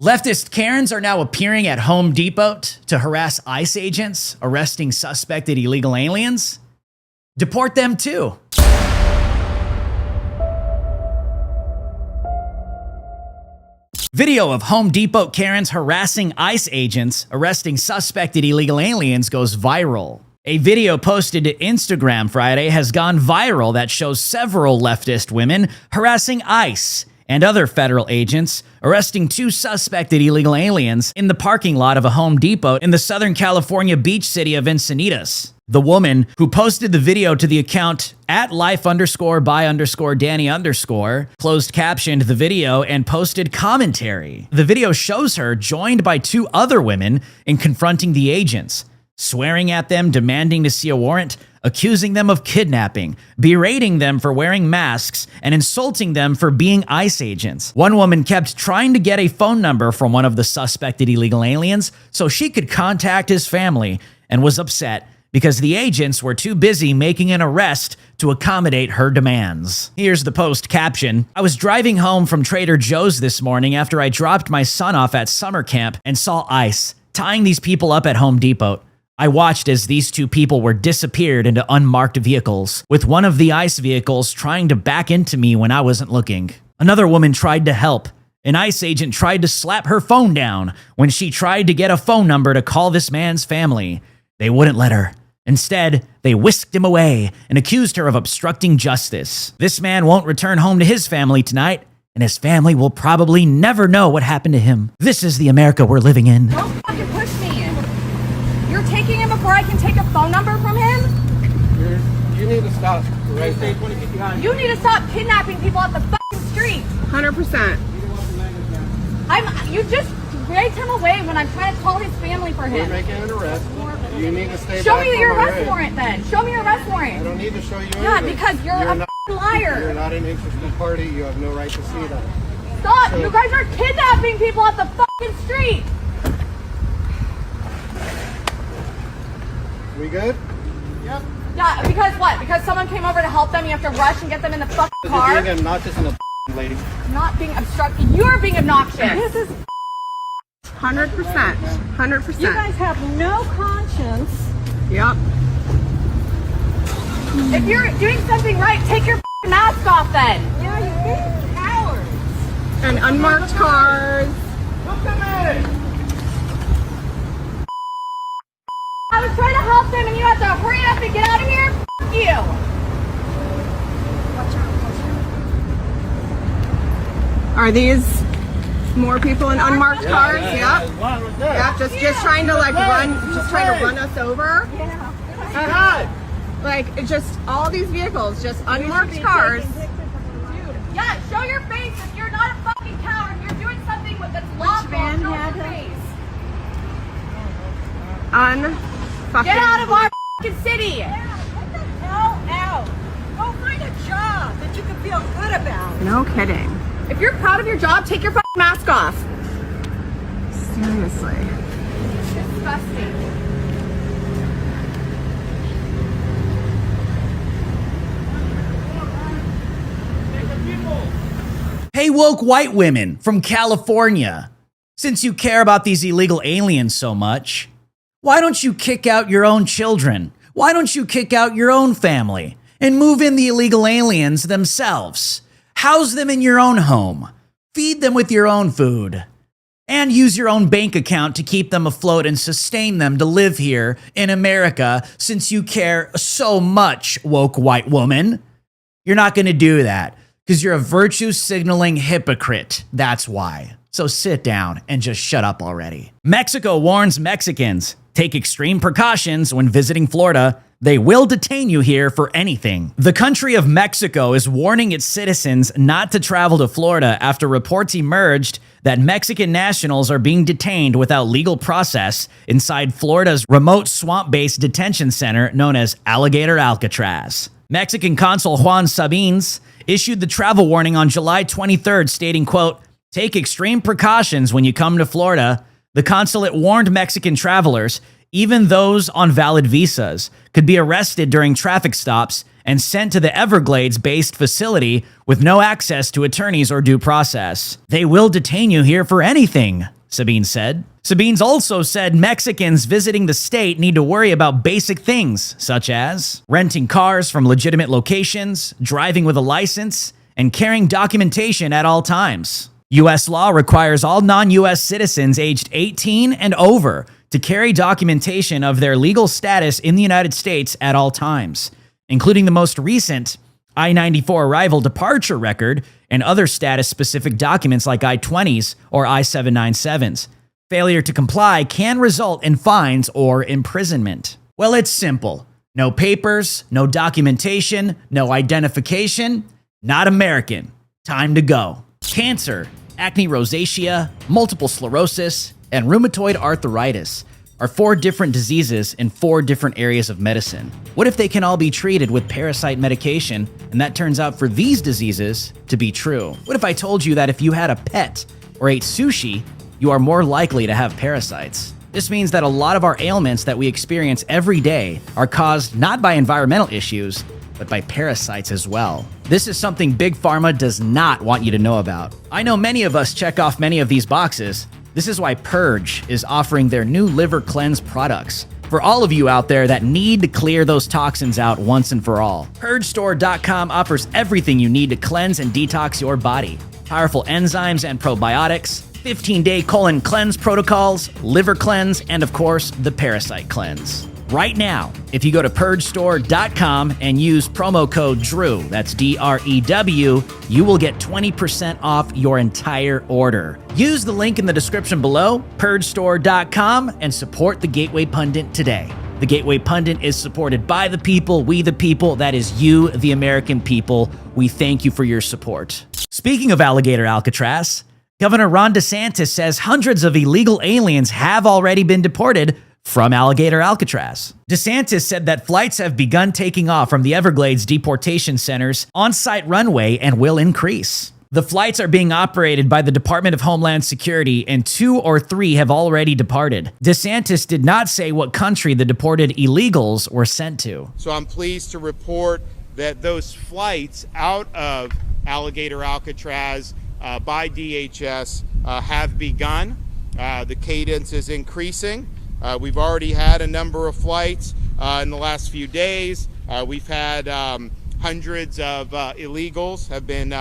Leftist Karens are now appearing at Home Depot to harass ICE agents arresting suspected illegal aliens. Deport them too. Video of Home Depot Karens harassing ICE agents arresting suspected illegal aliens goes viral. A video posted to Instagram Friday has gone viral that shows several leftist women harassing ICE and other federal agents arresting two suspected illegal aliens in the parking lot of a Home Depot in the Southern California beach city of Encinitas. The woman who posted the video to the account @life_by_Danny_ closed captioned the video and posted commentary. The video shows her joined by two other women in confronting the agents, swearing at them, demanding to see a warrant, accusing them of kidnapping, berating them for wearing masks, and insulting them for being ICE agents. One woman kept trying to get a phone number from one of the suspected illegal aliens so she could contact his family and was upset because the agents were too busy making an arrest to accommodate her demands. Here's the post caption. I was driving home from Trader Joe's this morning after I dropped my son off at summer camp and saw ICE tying these people up at Home Depot. I watched as these two people were disappeared into unmarked vehicles, with one of the ICE vehicles trying to back into me when I wasn't looking. Another woman tried to help. An ICE agent tried to slap her phone down when she tried to get a phone number to call this man's family. They wouldn't let her. Instead, they whisked him away and accused her of obstructing justice. This man won't return home to his family tonight, and his family will probably never know what happened to him. This is the America we're living in. Don't fucking push me. You're taking him before I can take a phone number from him? You need to stop right there. You need to stop kidnapping people off the fucking street. 100%. You just dragged him away when I'm trying to call his family for We're him. making an arrest. You need to stay Show back me from your my arrest way. warrant then. Show me your arrest I warrant. don't need to show you Yeah, anything. because you're a not, liar. You're not an interested party. You have no right to see that. Stop! So- You guys are kidnapping people off the fucking street. We good? Yeah, because what? Because someone came over to help them, you have to rush and get them in the fucking car? You're being obnoxious and a lady. Not being obstructive. You're being obnoxious. This is 100%. 100%. You guys have no conscience. Yep. If you're doing something right, take your fucking mask off then. Yeah, you're being cowards. And unmarked cars. Look at me! I was trying to help them and you have to hurry up and get out of here? F you. Are these more people in unmarked cars? Yep. Yep. Just trying to like run us over. Hi! Like it's just all these vehicles, just unmarked cars. Yeah, show your face. If you're not a fucking coward, you're doing something that's lawful. van Show had your him? face. Get out of our fucking city. Yeah, get the hell out. Go find a job that you can feel good about. No kidding. If you're proud of your job, take your fucking mask off. Seriously. Disgusting. Hey, woke white women from California. Since you care about these illegal aliens so much, why don't you kick out your own children? Why don't you kick out your own family and move in the illegal aliens themselves? House them in your own home. Feed them with your own food. And use your own bank account to keep them afloat and sustain them to live here in America since you care so much, woke white woman. You're not going to do that because you're a virtue signaling hypocrite. That's why. So sit down and just shut up already. Mexico warns Mexicans, take extreme precautions when visiting Florida. They will detain you here for anything. The country of Mexico is warning its citizens not to travel to Florida after reports emerged that Mexican nationals are being detained without legal process inside Florida's remote swamp-based detention center known as Alligator Alcatraz. Mexican Consul Juan Sabines issued the travel warning on July 23rd, stating, quote, "Take extreme precautions when you come to Florida." The consulate warned Mexican travelers, even those on valid visas, could be arrested during traffic stops and sent to the Everglades-based facility with no access to attorneys or due process. They will detain you here for anything, Sabine said. Sabine's also said Mexicans visiting the state need to worry about basic things, such as renting cars from legitimate locations, driving with a license, and carrying documentation at all times. U.S. law requires all non-U.S. citizens aged 18 and over to carry documentation of their legal status in the United States at all times, including the most recent I-94 arrival departure record and other status-specific documents like I-20s or I-797s. Failure to comply can result in fines or imprisonment. Well, it's simple. No papers, no documentation, no identification. Not American. Time to go. Cancer, acne rosacea, multiple sclerosis, and rheumatoid arthritis are 4 different diseases in 4 different areas of medicine. What if they can all be treated with parasite medication, and that turns out for these diseases to be true? What if I told you that if you had a pet or ate sushi, you are more likely to have parasites? This means that a lot of our ailments that we experience every day are caused not by environmental issues, but by parasites as well. This is something Big Pharma does not want you to know about. I know many of us check off many of these boxes. This is why Purge is offering their new liver cleanse products. For all of you out there that need to clear those toxins out once and for all, PurgeStore.com offers everything you need to cleanse and detox your body. Powerful enzymes and probiotics, 15-day colon cleanse protocols, liver cleanse, and of course, the parasite cleanse. Right now, if you go to PurgeStore.com and use promo code DREW, that's D-R-E-W, you will get 20% off your entire order. Use the link in the description below, PurgeStore.com, and support the Gateway Pundit today. The Gateway Pundit is supported by the people, we the people, that is you, the American people. We thank you for your support. Speaking of Alligator Alcatraz, Governor Ron DeSantis says hundreds of illegal aliens have already been deported from Alligator Alcatraz. DeSantis said that flights have begun taking off from the Everglades deportation center's on-site runway and will increase. The flights are being operated by the Department of Homeland Security, and 2 or 3 have already departed. DeSantis did not say what country the deported illegals were sent to. So I'm pleased to report that those flights out of Alligator Alcatraz by DHS have begun. The cadence is increasing. We've already had a number of flights in the last few days. We've had hundreds of illegals have been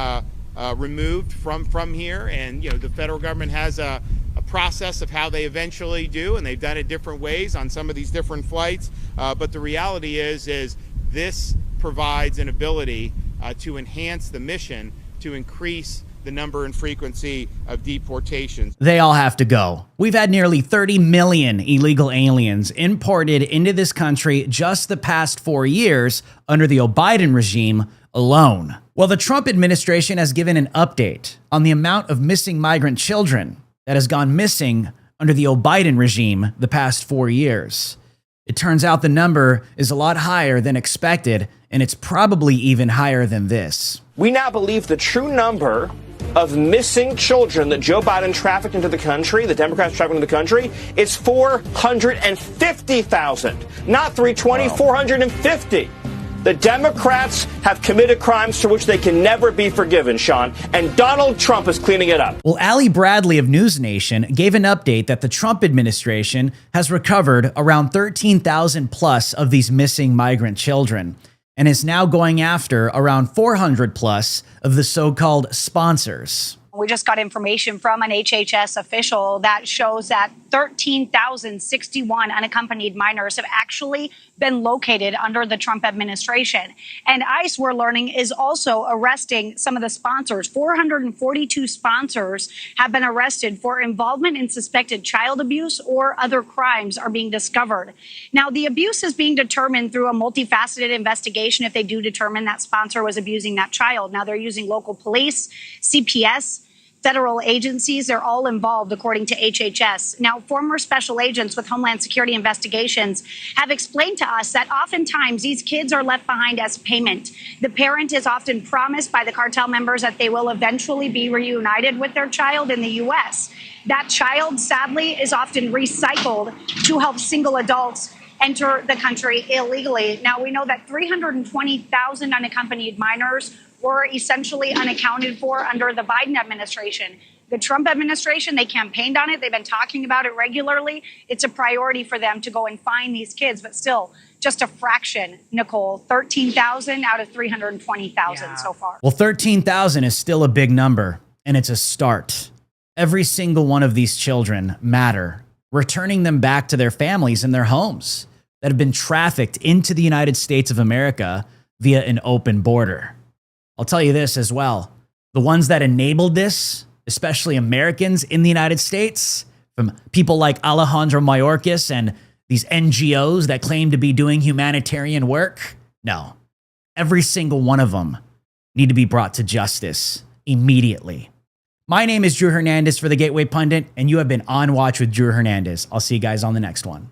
removed from here, and the federal government has a process of how they eventually do, and they've done it different ways on some of these different flights. But the reality is this provides an ability to enhance the mission, to increase the number and frequency of deportations. They all have to go. We've had nearly 30 million illegal aliens imported into this country just the past 4 years under the Biden regime alone. Well, the Trump administration has given an update on the amount of missing migrant children that has gone missing under the Biden regime the past 4 years. It turns out the number is a lot higher than expected, and it's probably even higher than this. We now believe the true number of missing children that Joe Biden trafficked into the country, the Democrats trafficked into the country, it's 450,000, not 320, wow. 450. The Democrats have committed crimes for which they can never be forgiven, Sean, and Donald Trump is cleaning it up. Well, Ali Bradley of News Nation gave an update that the Trump administration has recovered around 13,000 plus of these missing migrant children, and is now going after around 400 plus of the so-called sponsors. We just got information from an HHS official that shows that 13,061 unaccompanied minors have actually been located under the Trump administration. And ICE, we're learning, is also arresting some of the sponsors. 442 sponsors have been arrested for involvement in suspected child abuse or other crimes are being discovered. Now, the abuse is being determined through a multifaceted investigation if they do determine that sponsor was abusing that child. Now, they're using local police, CPS, federal agencies, they're all involved, according to HHS. Now, former special agents with Homeland Security investigations have explained to us that oftentimes these kids are left behind as payment. The parent is often promised by the cartel members that they will eventually be reunited with their child in the U.S. That child, sadly, is often recycled to help single adults enter the country illegally. Now, we know that 320,000 unaccompanied minors were essentially unaccounted for under the Biden administration. The Trump administration, they campaigned on it. They've been talking about it regularly. It's a priority for them to go and find these kids, but still just a fraction, Nicole, 13,000 out of 320,000 so far. Well, 13,000 is still a big number, and it's a start. Every single one of these children matter. Returning them back to their families and their homes that have been trafficked into the United States of America via an open border. I'll tell you this as well. The ones that enabled this, especially Americans in the United States, from people like Alejandro Mayorkas and these NGOs that claim to be doing humanitarian work, no. Every single one of them need to be brought to justice immediately. My name is Drew Hernandez for the Gateway Pundit, and you have been on Watch with Drew Hernandez. I'll see you guys on the next one.